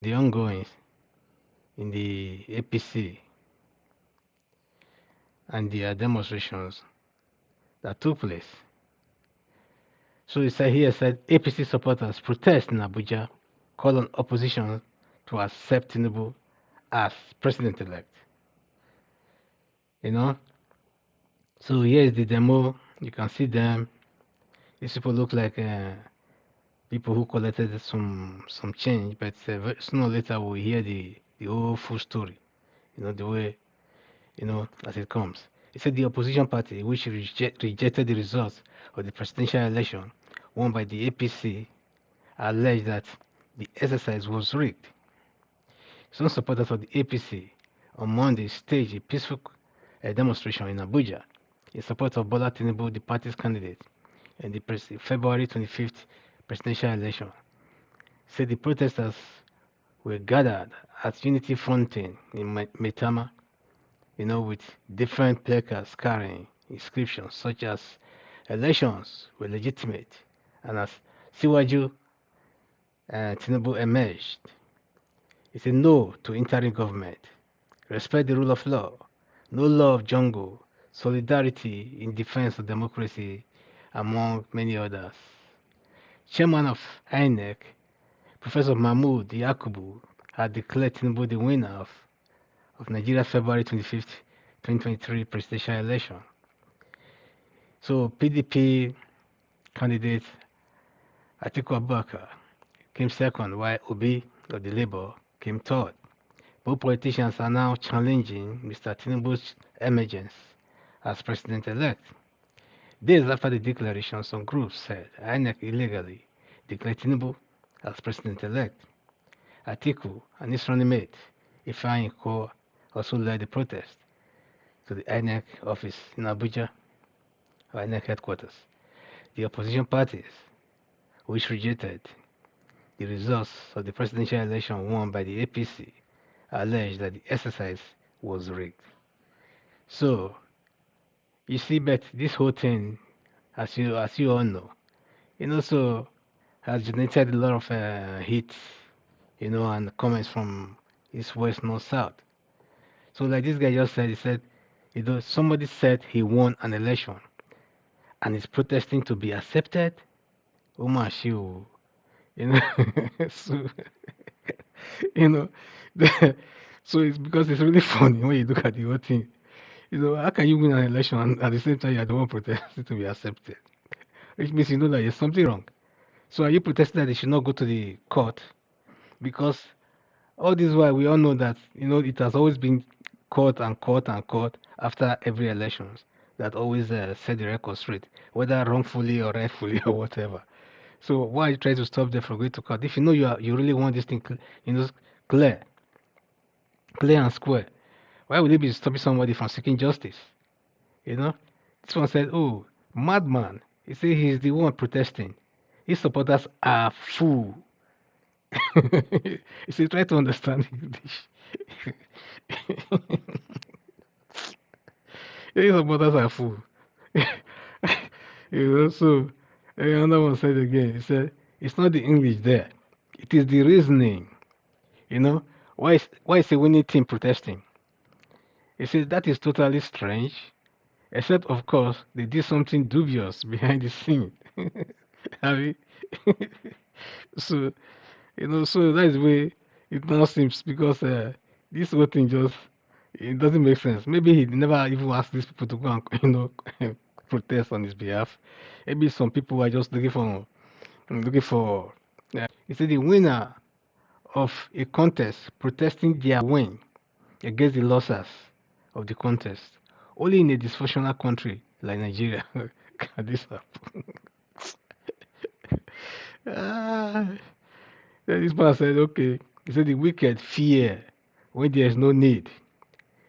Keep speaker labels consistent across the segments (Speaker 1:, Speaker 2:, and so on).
Speaker 1: the ongoings in the APC and the demonstrations that took place. So he said here said APC supporters protest in Abuja, call on opposition to accept Tinubu as president-elect. You know, so here is the demo. You can see them. These people look like people who collected some change, but sooner or later we'll hear the whole full story. You know the way as it comes. He said the opposition party, which rejected the results of the presidential election won by the APC, alleged that the exercise was rigged. Some supporters of the APC on Monday staged a peaceful demonstration in Abuja in support of Bola Tinubu, the party's candidate, in the February 25th presidential election. Said the protesters were gathered at Unity Fountain in Maitama, with different placards carrying inscriptions such as elections were legitimate and as Siwaju Tinubu emerged. It's a no to interim government, respect the rule of law, no law of jungle, solidarity in defense of democracy, among many others. Chairman of INEC, Professor Mahmoud Yakubu, had declared Tinubu the winner of Nigeria's February 25th, 2023 presidential election. So PDP candidate Atiku Abubakar came second, while Obi of the Labour came third. Both politicians are now challenging Mr. Tinubu's emergence as president-elect. Days after the declaration, some groups said INEC illegally declared Tinubu as president-elect. Atiku and his running mate, Ifeanyi Ko, also led the protest to the INEC office in Abuja, or INEC headquarters. The opposition parties, which rejected the results of the presidential election won by the APC, alleged that the exercise was rigged. So, you see, but this whole thing, as you all know, it also has generated a lot of heat, and comments from east, west, north, south. So, like this guy just said, he said, somebody said he won an election and is protesting to be accepted. Oh my shoe, you know. So, you know, so it's because it's really funny when you look at the whole thing. How can you win an election and at the same time you are the one protesting to be accepted? Which means you know that there's something wrong. So are you protesting that they should not go to the court? Because all this while we all know that it has always been court and court and court after every elections that always set the record straight, whether wrongfully or rightfully or whatever. So why are you trying to stop them from going to court? If you know you really want this thing, clear, clear and square, why would they be stopping somebody from seeking justice? You know, this one said, "Oh, madman!" He said he's the one protesting. His supporters are fool. He said, "Try to understand English." His supporters are fool. So another one said again. He said, "It's not the English there; it is the reasoning." Why is a winning team protesting? He says that is totally strange. Except, of course, they did something dubious behind the scene. I mean, so so that's the way it now seems because this whole thing just it doesn't make sense. Maybe he never even asked these people to go and protest on his behalf. Maybe some people are just looking for. He said the winner of a contest protesting their win against the losers of the contest. Only in a dysfunctional country like Nigeria can this happen. Ah, then this man said, okay. He said the wicked fear when there is no need.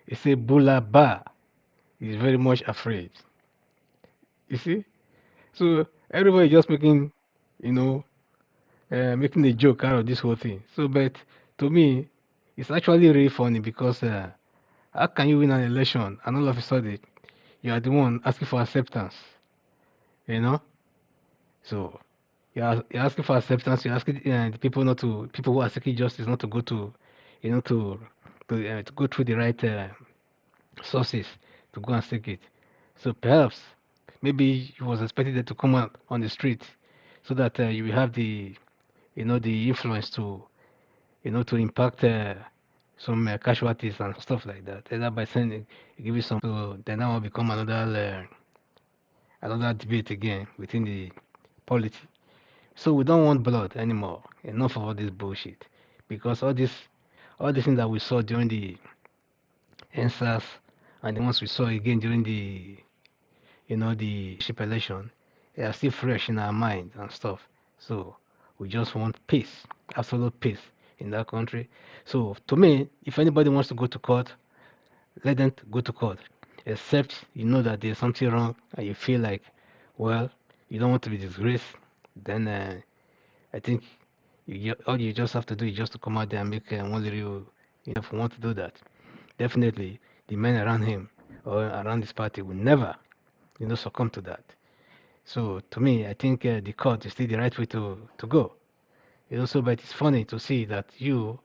Speaker 1: He said Bulaba is very much afraid. You see? So everybody just you know, making a joke out of this whole thing. So, but to me, it's actually really funny because how can you win an election and all of a sudden you are the one asking for acceptance? You know? So You're asking for acceptance. You're asking the people not to people who are seeking justice not to go to, you know, to go through the right sources to go and seek it. So perhaps maybe he was expecting them to come out on the street so that you will have the the influence to to impact some casualties and stuff like that. Either by sending give you some, so then that will become another debate again within the polity. So we don't want blood anymore. Enough of all this bullshit. Because all these things that we saw during the NSAS and the ones we saw again during the the ship election, they are still fresh in our mind and stuff. So we just want peace, absolute peace in that country. So to me, if anybody wants to go to court, let them go to court. Except you know that there's something wrong and you feel like, well, you don't want to be disgraced, then I think all you just have to do is just to come out there and make one little, if you want to do that. Definitely, the men around him or around this party will never, succumb to that. So to me, I think the court is still the right way to go. So but it's funny to see that you